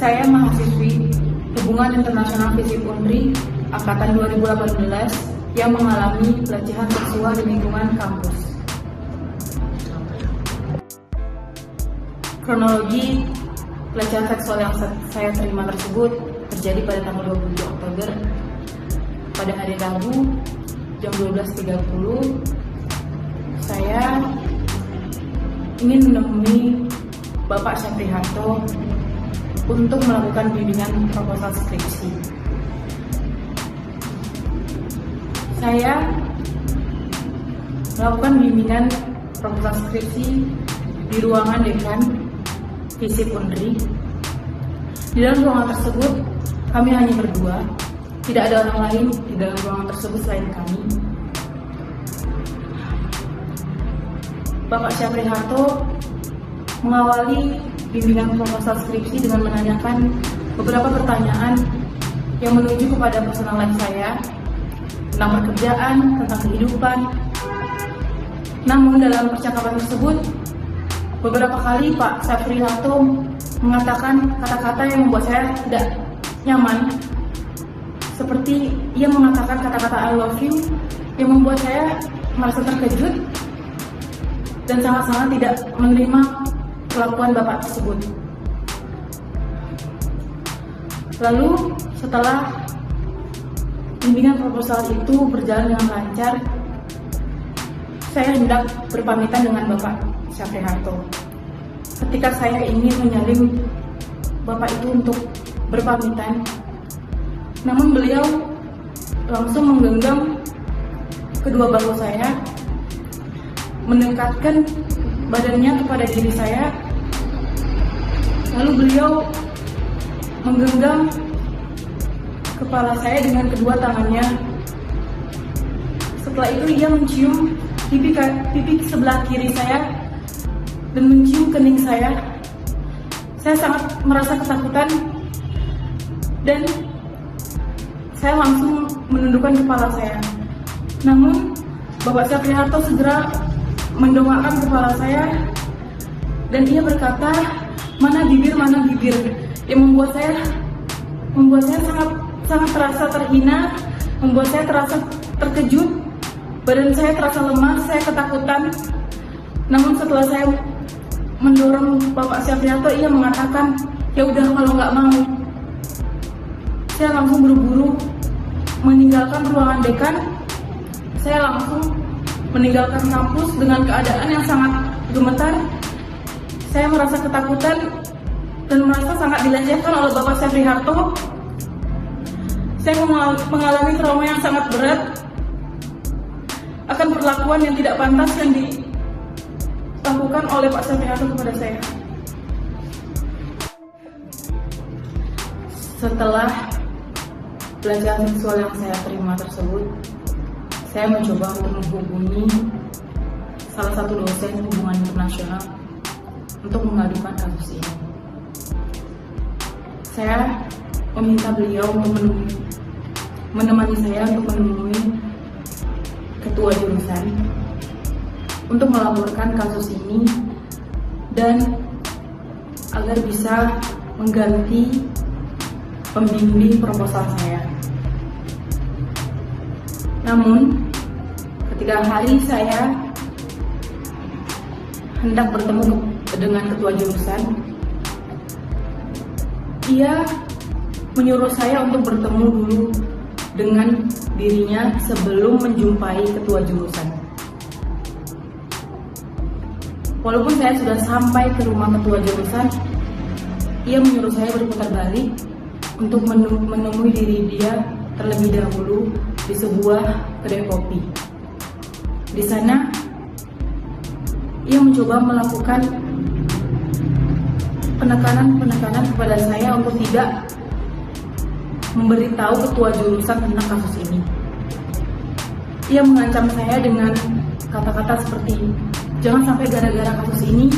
Saya mahasiswi Hubungan Internasional FISIP Unri Angkatan 2018 yang mengalami pelecehan seksual di lingkungan kampus. Kronologi pelecehan seksual yang saya terima tersebut terjadi pada tanggal 27 Oktober pada hari Rabu jam 12.30. Saya ingin menemui Bapak Syafriharto untuk melakukan bimbingan proposal skripsi. Saya melakukan bimbingan proposal skripsi di ruangan dekan FISIP Unri. Di dalam ruangan tersebut kami hanya berdua, tidak ada orang lain di dalam ruangan tersebut selain kami. Bapak Syafriharto mengawali bimbingan proposal skripsi dengan menanyakan beberapa pertanyaan yang menuju kepada personal life saya tentang pekerjaan, tentang kehidupan. Namun dalam percakapan tersebut beberapa kali Pak Syafriharto mengatakan kata-kata yang membuat saya tidak nyaman, seperti ia mengatakan kata-kata I love you yang membuat saya merasa terkejut dan sangat-sangat tidak menerima perlakuan Bapak tersebut. Lalu setelah bimbingan proposal itu berjalan dengan lancar, saya hendak berpamitan dengan Bapak Syafriharto. Ketika saya ingin menyalin Bapak itu untuk berpamitan, namun beliau langsung menggenggam kedua bahu saya, mendekatkan badannya kepada diri saya, lalu beliau menggenggam kepala saya dengan kedua tangannya. Setelah itu ia mencium pipi sebelah kiri saya dan mencium kening saya. Saya sangat merasa ketakutan dan saya langsung menundukkan kepala saya. Namun Bapak Syafriharto segera mendongakkan kepala saya dan ia berkata, mana bibir, yang membuat saya sangat terasa terhina, membuat saya terasa terkejut, badan saya terasa lemas, saya ketakutan. Namun setelah saya mendorong Bapak Syafriharto, ia mengatakan, ya udah kalau nggak mau. Saya langsung buru-buru meninggalkan ruangan dekan. Saya langsung meninggalkan kampus dengan keadaan yang sangat gemetar. Saya merasa ketakutan dan merasa sangat dilecehkan oleh Bapak Syafriharto. Saya mengalami trauma yang sangat berat akan perlakuan yang tidak pantas yang dilakukan oleh Pak Syafriharto kepada saya. Setelah pelecehan seksual yang saya terima tersebut, saya mencoba untuk menghubungi salah satu dosen hubungan internasional untuk mengadukan kasus ini. Saya meminta beliau menemani saya untuk menemui ketua jurusan untuk melaporkan kasus ini dan agar bisa mengganti pembimbing proposal saya. Namun ketika hari saya hendak bertemu dengan ketua jurusan, ia menyuruh saya untuk bertemu dulu dengan dirinya sebelum menjumpai ketua jurusan. Walaupun saya sudah sampai ke rumah ketua jurusan, ia menyuruh saya berputar balik untuk menemui diri dia terlebih dahulu di sebuah kedai kopi. Di sana, ia mencoba melakukan penekanan kepada saya untuk tidak memberitahu ketua jurusan tentang kasus ini. Ia mengancam saya dengan kata-kata seperti, jangan sampai gara-gara kasus ini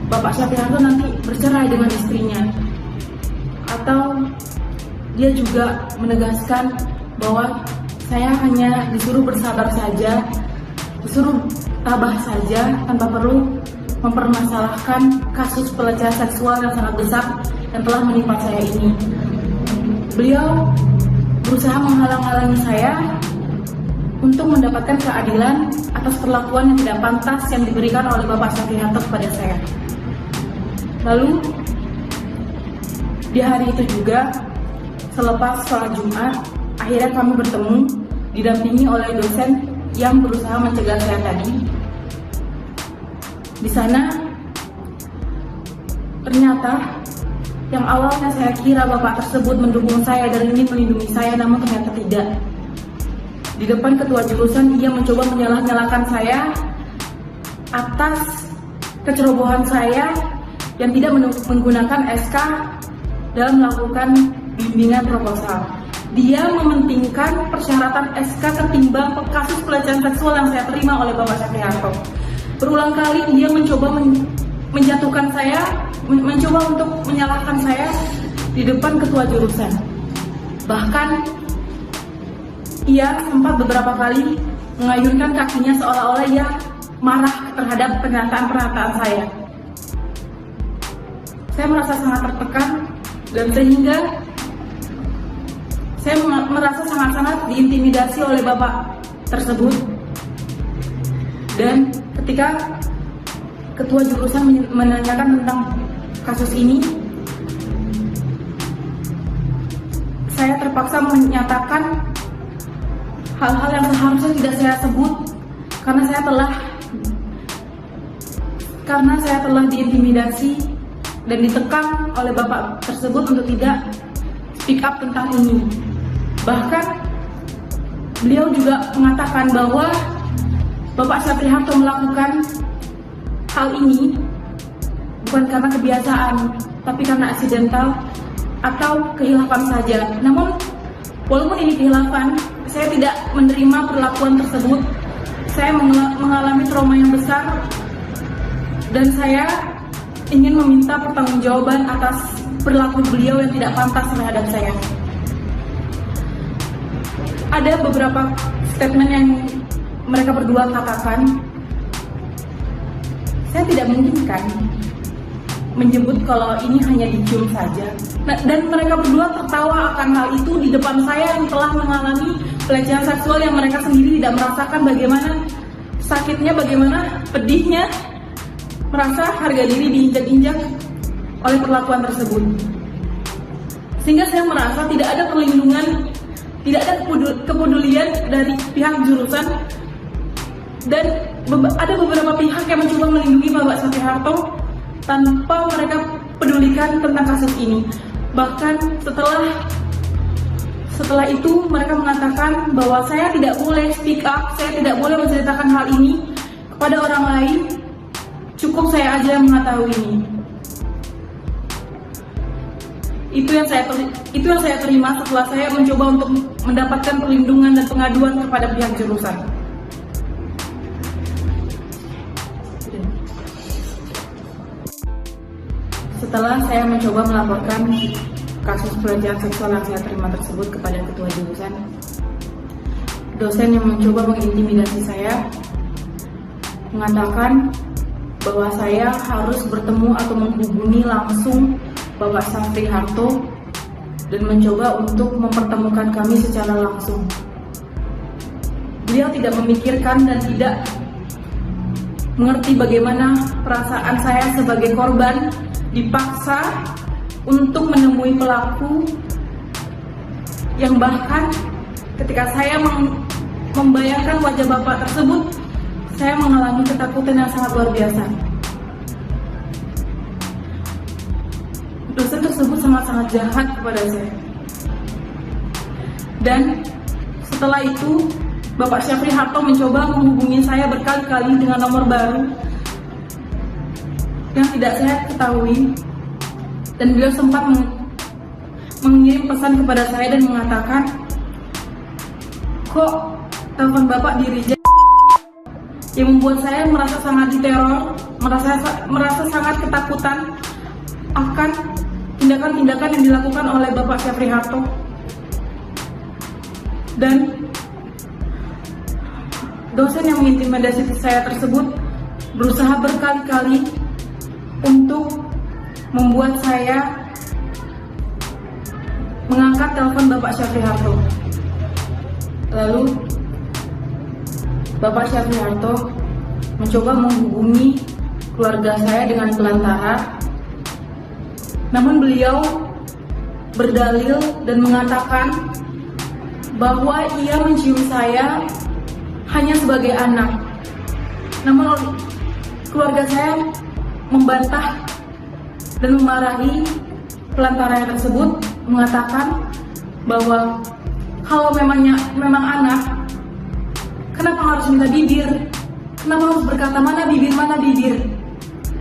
Bapak Syafriharto nanti bercerai dengan istrinya. Atau dia juga menegaskan bahwa saya hanya disuruh bersabar saja, disuruh tabah saja tanpa perlu mempermasalahkan kasus pelecehan seksual yang sangat besar yang telah menimpa saya ini. Beliau berusaha menghalang-halangi saya untuk mendapatkan keadilan atas perlakuan yang tidak pantas yang diberikan oleh Bapak Syafriharto kepada saya. Lalu di hari itu juga, selepas sholat Jumat, akhirnya kami bertemu didampingi oleh dosen yang berusaha mencegah saya tadi. Di sana ternyata yang awalnya saya kira Bapak tersebut mendukung saya dan ingin melindungi saya, namun ternyata tidak. Di depan ketua jurusan, ia mencoba menyalah-nyalahkan saya atas kecerobohan saya yang tidak menggunakan SK dalam melakukan bimbingan proposal. Dia mementingkan persyaratan SK ketimbang kasus pelecehan seksual yang saya terima oleh Bapak Syafriharto. Berulang kali dia mencoba menjatuhkan saya, mencoba untuk menyalahkan saya di depan ketua jurusan. Bahkan ia sempat beberapa kali mengayunkan kakinya seolah-olah ia marah terhadap pernyataan-pernyataan saya. Saya merasa sangat tertekan dan sehingga saya merasa sangat-sangat diintimidasi oleh Bapak tersebut. Dan ketika ketua jurusan menanyakan tentang kasus ini, saya terpaksa menyatakan hal-hal yang seharusnya tidak saya sebut karena saya telah diintimidasi dan ditekan oleh Bapak tersebut untuk tidak speak up tentang ini. Bahkan beliau juga mengatakan bahwa Bapak Syafriharto melakukan hal ini bukan karena kebiasaan, tapi karena aksidental atau kehilapan saja. Namun walaupun ini kehilapan, saya tidak menerima perlakuan tersebut. Saya mengalami trauma yang besar dan saya ingin meminta pertanggungjawaban atas perilaku beliau yang tidak pantas terhadap saya. Ada beberapa statement yang mereka berdua katakan. Saya tidak menginginkan menyebut kalau ini hanya dicium saja. Dan mereka berdua tertawa akan hal itu di depan saya yang telah mengalami pelecehan seksual yang mereka sendiri tidak merasakan bagaimana sakitnya, bagaimana pedihnya merasa harga diri diinjak-injak oleh perlakuan tersebut. Sehingga saya merasa tidak ada perlindungan, tidak ada kepedulian dari pihak jurusan, dan ada beberapa pihak yang mencoba melindungi Bapak Syafriharto tanpa mereka pedulikan tentang kasus ini. Bahkan setelah itu mereka mengatakan bahwa saya tidak boleh speak up, saya tidak boleh menceritakan hal ini kepada orang lain, cukup saya aja yang mengetahui ini. Itu yang saya terima setelah saya mencoba untuk mendapatkan perlindungan dan pengaduan kepada pihak jurusan. Setelah saya mencoba melaporkan kasus pelecehan seksual yang saya terima tersebut kepada ketua jurusan, dosen yang mencoba mengintimidasi saya mengatakan bahwa saya harus bertemu atau menghubungi langsung Bapak Syafriharto dan mencoba untuk mempertemukan kami secara langsung. Beliau tidak memikirkan dan tidak mengerti bagaimana perasaan saya sebagai korban dipaksa untuk menemui pelaku yang bahkan ketika saya membayangkan wajah Bapak tersebut, saya mengalami ketakutan yang sangat luar biasa. Dosen tersebut sangat-sangat jahat kepada saya. Dan setelah itu, Bapak Syafriharto mencoba menghubungi saya berkali-kali dengan nomor baru yang tidak saya ketahui. Dan beliau sempat mengirim pesan kepada saya dan mengatakan, kok telepon Bapak di reject, yang membuat saya merasa sangat diteror, merasa sangat ketakutan akan tindakan-tindakan yang dilakukan oleh Bapak Syafriharto. Dan dosen yang mengintimidasi saya tersebut berusaha berkali-kali untuk membuat saya mengangkat telepon Bapak Syafri Harto. Lalu Bapak Syafri Harto mencoba menghubungi keluarga saya dengan belantara, namun beliau berdalil dan mengatakan bahwa ia mencium saya hanya sebagai anak. Namun keluarga saya membantah dan memarahi pelantara tersebut, mengatakan bahwa kalau memang anak, kenapa harus minta bibir? Kenapa harus berkata mana bibir?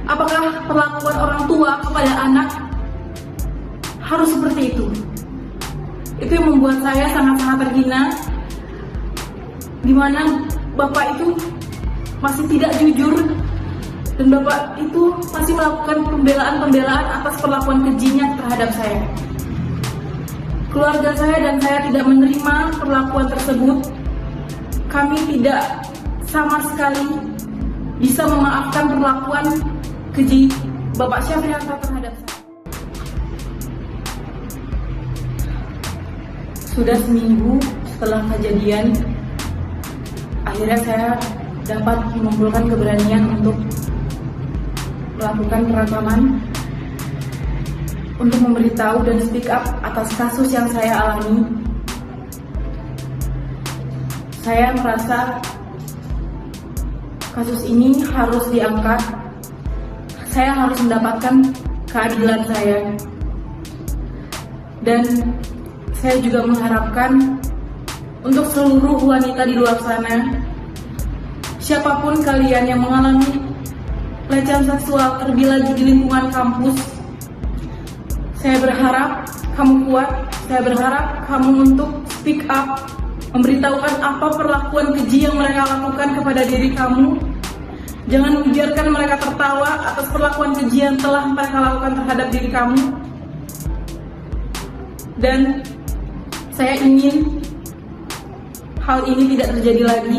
Apakah perlakuan orang tua kepada anak harus seperti itu? Itu yang membuat saya sangat-sangat terhina, di mana Bapak itu masih tidak jujur dan Bapak itu masih melakukan pembelaan atas perlakuan kejinya terhadap saya. Keluarga saya dan saya tidak menerima perlakuan tersebut. Kami tidak sama sekali bisa memaafkan perlakuan keji Bapak Syafri Harto terhadap saya. Sudah seminggu setelah kejadian, akhirnya saya dapat mengumpulkan keberanian untuk melakukan perekaman, untuk memberitahu dan speak up atas kasus yang saya alami. Saya merasa kasus ini harus diangkat. Saya harus mendapatkan keadilan saya. Dan saya juga mengharapkan untuk seluruh wanita di luar sana, siapapun kalian yang mengalami pelecehan seksual, terlebih lagi di lingkungan kampus, saya berharap kamu kuat, saya berharap kamu untuk speak up, memberitahukan apa perlakuan keji yang mereka lakukan kepada diri kamu. Jangan membiarkan mereka tertawa atas perlakuan keji yang telah mereka lakukan terhadap diri kamu. Dan saya ingin hal ini tidak terjadi lagi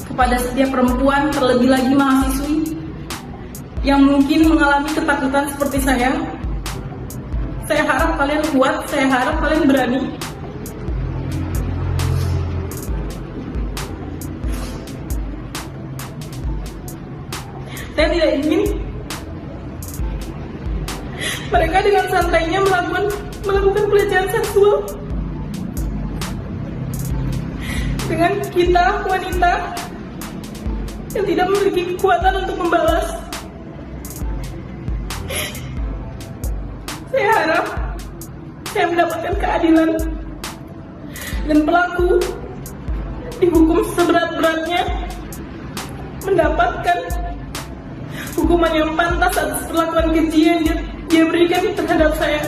kepada setiap perempuan, terlebih lagi mahasiswi yang mungkin mengalami ketakutan seperti saya. Saya harap kalian kuat, saya harap kalian berani. Saya tidak ingin mereka dengan santainya melakukan pelecehan seksual dengan kita wanita yang tidak memiliki kekuatan untuk membalas. Saya harap saya mendapatkan keadilan dan pelaku dihukum seberat-beratnya, mendapatkan hukuman yang pantas atas perlakuan keji yang dia berikan terhadap saya.